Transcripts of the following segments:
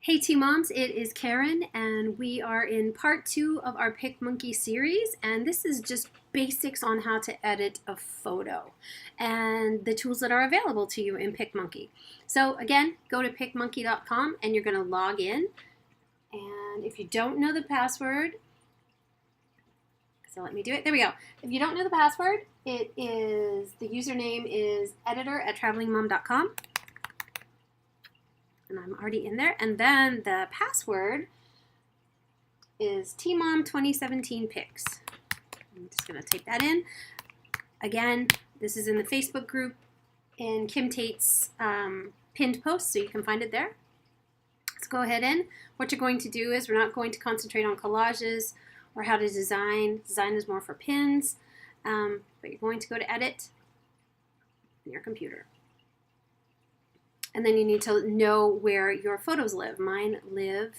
Hey TMOMs, it is Karen and we are in part 2 of our PicMonkey series, and this is just basics on how to edit a photo and the tools that are available to you in PicMonkey. So again, go to PicMonkey.com and you're going to log in, and if you don't know the password, so let me do it. There we go. If you don't know the password, the username is editor@travelingmom.com. And I'm already in there. And then the password is TMOM 2017 pics. I'm just going to type that in. Again, this is in the Facebook group in Kim Tate's pinned post, so you can find it there. Let's go ahead in. What you're going to do is we're not going to concentrate on collages or how to design. Design is more for pins. But you're going to go to edit in your computer. And then you need to know where your photos live. Mine live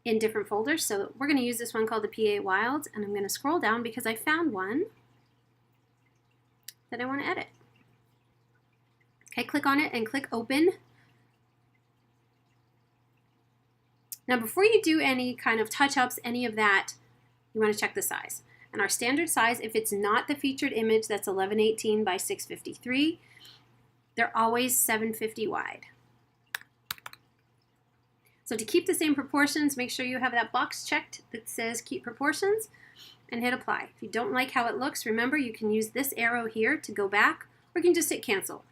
in different folders. So we're going to use this one called the PA Wilds. And I'm going to scroll down because I found one that I want to edit. Okay, click on it and click open. Now before you do any kind of touch-ups, any of that, you want to check the size. And our standard size, if it's not the featured image, that's 1118 by 653. They're always 750 wide. So to keep the same proportions, make sure you have that box checked that says keep proportions and hit apply. If you don't like how it looks, remember you can use this arrow here to go back, or you can just hit cancel.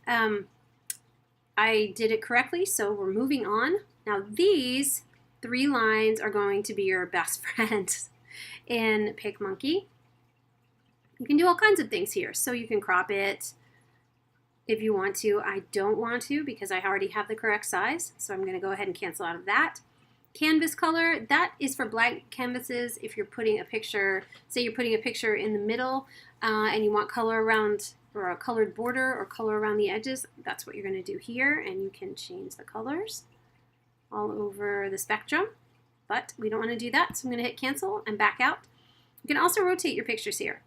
I did it correctly, so we're moving on. Now these 3 lines are going to be your best friends in PicMonkey. You can do all kinds of things here. So you can crop it if you want to. I don't want to because I already have the correct size, so I'm going to go ahead and cancel out of that. Canvas color, that is for blank canvases. If you're putting a picture, say you're putting a picture in the middle and you want color around, or a colored border or color around the edges, that's what you're going to do here, and you can change the colors all over the spectrum, but we don't want to do that, so I'm going to hit cancel and back out. You can also rotate your pictures here.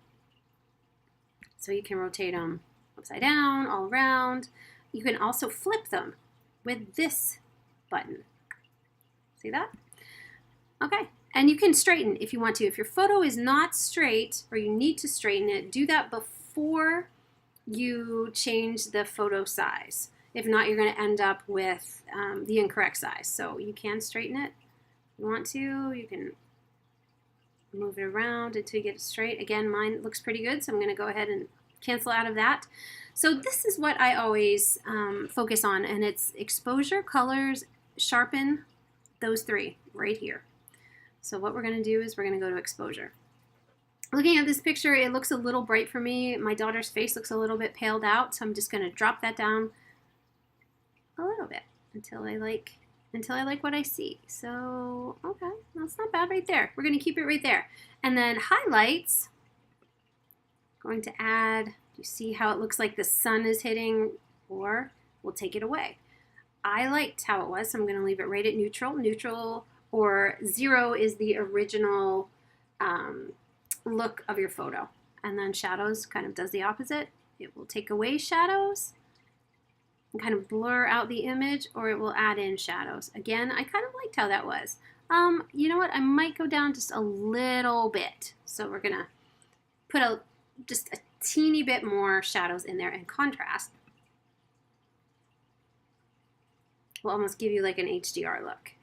So you can rotate them upside down, all around. You can also flip them with this button. See that? Okay, and you can straighten if you want to. If your photo is not straight or you need to straighten it, do that before you change the photo size. If not, you're going to end up with the incorrect size. So you can straighten it if you want to. You can move it around until you get it straight. Again, mine looks pretty good, so I'm going to go ahead and cancel out of that. So this is what I always focus on, and it's exposure, colors, sharpen, those 3 right here. So what we're going to do is we're going to go to exposure. Looking at this picture, it looks a little bright for me. My daughter's face looks a little bit paled out, so I'm just going to drop that down a little bit until I like what I see. So okay, that's not bad right there. We're going to keep it right there. And then highlights. Going to add, you see how it looks like the sun is hitting, or we'll take it away. I liked how it was, so I'm going to leave it right at neutral. Neutral or 0 is the original look of your photo. And then shadows kind of does the opposite. It will take away shadows and kind of blur out the image, or it will add in shadows. Again, I kind of liked how that was. You know what? I might go down just a little bit. So we're going to put just a teeny bit more shadows in there and contrast. Will almost give you like an HDR look.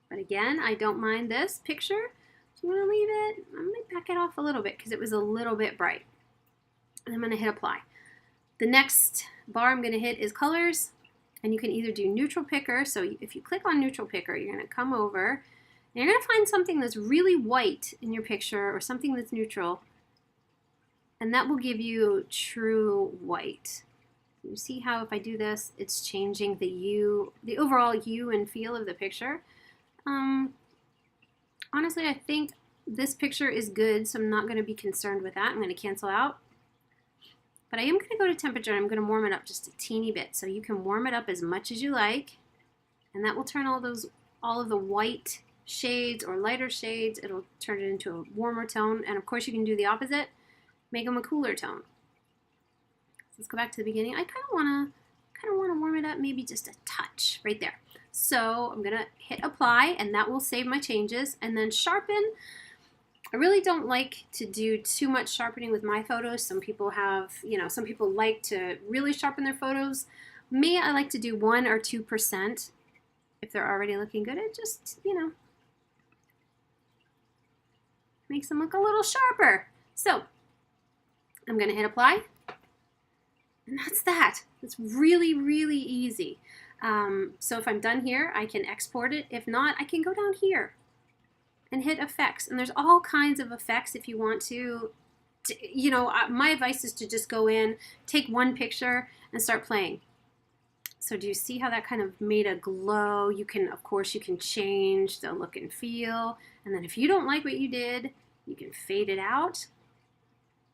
But again, I don't mind this picture. So I'm going to leave it. I'm going to back it off a little bit because it was a little bit bright. And I'm going to hit apply. The next bar I'm going to hit is colors. And you can either do neutral picker. So if you click on neutral picker, you're going to come over and you're going to find something that's really white in your picture or something that's neutral. And that will give you true white. You see how if I do this, it's changing the overall hue and feel of the picture. Honestly, I think this picture is good, so I'm not going to be concerned with that. I'm going to cancel out. But I am going to go to temperature. I'm going to warm it up just a teeny bit. So you can warm it up as much as you like. And that will turn all of the white shades or lighter shades. It'll turn it into a warmer tone. And of course you can do the opposite. Make them a cooler tone. Let's go back to the beginning. I kind of want to warm it up, maybe just a touch right there. So I'm gonna hit apply and that will save my changes. And then sharpen. I really don't like to do too much sharpening with my photos. Some people have, some people like to really sharpen their photos. Me, I like to do 1 or 2% if they're already looking good. It just, makes them look a little sharper. So I'm gonna hit apply. And that's that. It's really, really easy. So if I'm done here, I can export it. If not, I can go down here and hit effects. And there's all kinds of effects if you want to. My advice is to just go in, take one picture, and start playing. So do you see how that kind of made a glow? Of course, you can change the look and feel. And then if you don't like what you did, you can fade it out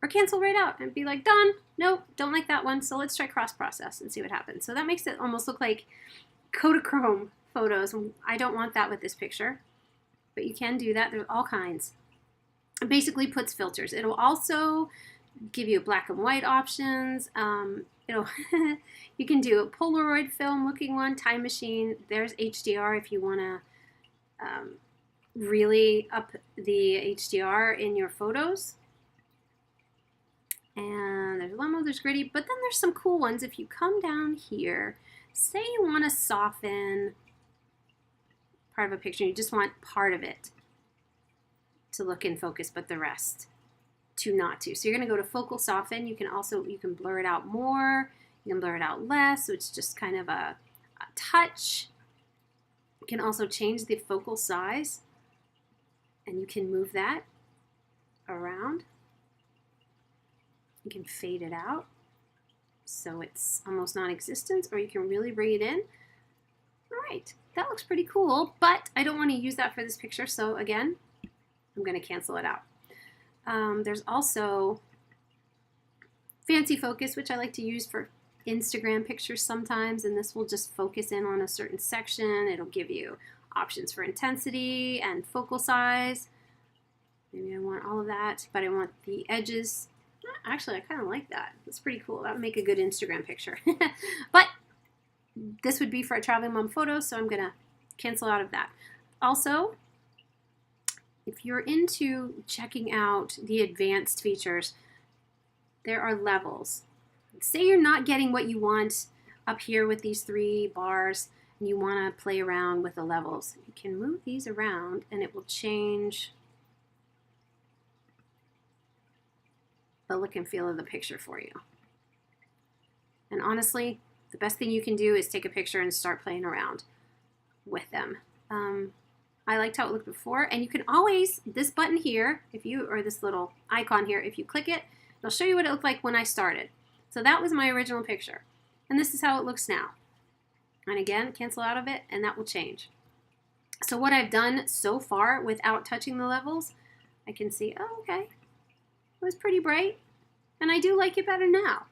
or cancel right out and be like, done. Nope, don't like that one. So let's try cross process and see what happens. So that makes it almost look like Kodachrome photos. I don't want that with this picture, but you can do that. There's all kinds. It basically puts filters. It'll also give you black and white options. You can do a Polaroid film looking one, time machine. There's HDR if you want to really up the HDR in your photos. And there's Lemo, there's Gritty, but then there's some cool ones. If you come down here, say you want to soften part of a picture, you just want part of it to look in focus, but the rest to not to. So you're going to go to focal soften. You can blur it out more, you can blur it out less, so it's just kind of a touch. You can also change the focal size, and you can move that around. You can fade it out so it's almost non-existent, or you can really bring it in. All right, that looks pretty cool, but I don't want to use that for this picture, so again, I'm going to cancel it out. There's also fancy focus, which I like to use for Instagram pictures sometimes, and this will just focus in on a certain section. It'll give you options for intensity and focal size. Maybe I want all of that, but I want the edges. Actually, I kind of like that. That's pretty cool. That would make a good Instagram picture. But this would be for a traveling mom photo, so I'm going to cancel out of that. Also, if you're into checking out the advanced features, there are levels. Say you're not getting what you want up here with these 3 bars, and you want to play around with the levels. You can move these around, and it will change the look and feel of the picture for you. And honestly, the best thing you can do is take a picture and start playing around with them. I liked how it looked before, and you can always, this button here, or this little icon here, if you click it, it'll show you what it looked like when I started. So that was my original picture, and this is how it looks now. And again, cancel out of it, and that will change. So what I've done so far without touching the levels, I can see, oh, okay, it was pretty bright, and I do like it better now.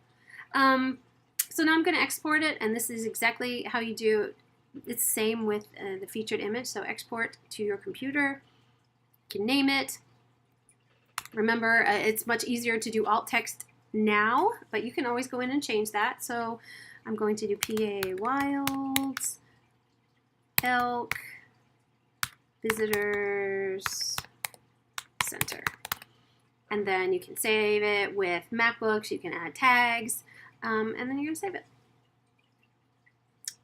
So now I'm going to export it, and this is exactly how you do. It's the same with the featured image. So export to your computer. You can name it. Remember, it's much easier to do alt text now, but you can always go in and change that. So I'm going to do PA Wilds, Elk, Visitors Center. And then you can save it with MacBooks. You can add tags, and then you're going to save it.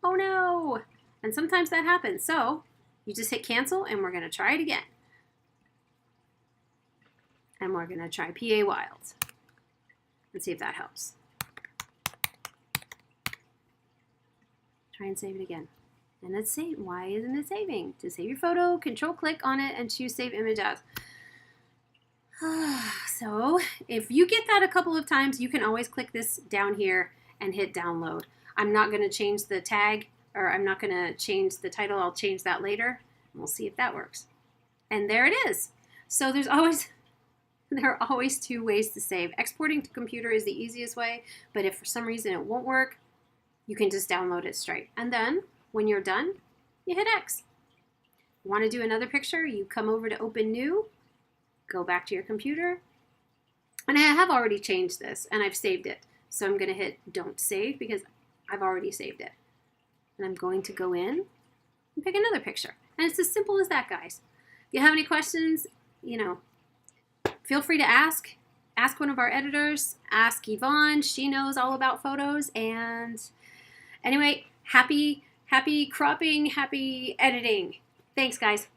Oh no! And sometimes that happens. So you just hit cancel, and we're going to try it again. And we're going to try PA Wilds and see if that helps. Try and save it again. And it's saved. Why isn't it saving? To save your photo, control-click on it and choose Save Image As. So if you get that a couple of times, you can always click this down here and hit download. I'm not going to change the tag, or I'm not going to change the title. I'll change that later, and we'll see if that works. And there it is. So there are always 2 ways to save. Exporting to computer is the easiest way, but if for some reason it won't work, you can just download it straight. And then when you're done, you hit X. Want to do another picture? You come over to Open New, go back to your computer, and I have already changed this, and I've saved it. So I'm going to hit Don't Save because I've already saved it. And I'm going to go in, and pick another picture. And it's as simple as that, guys. If you have any questions, feel free to ask. Ask one of our editors. Ask Yvonne. She knows all about photos. And anyway, happy cropping, happy editing. Thanks, guys.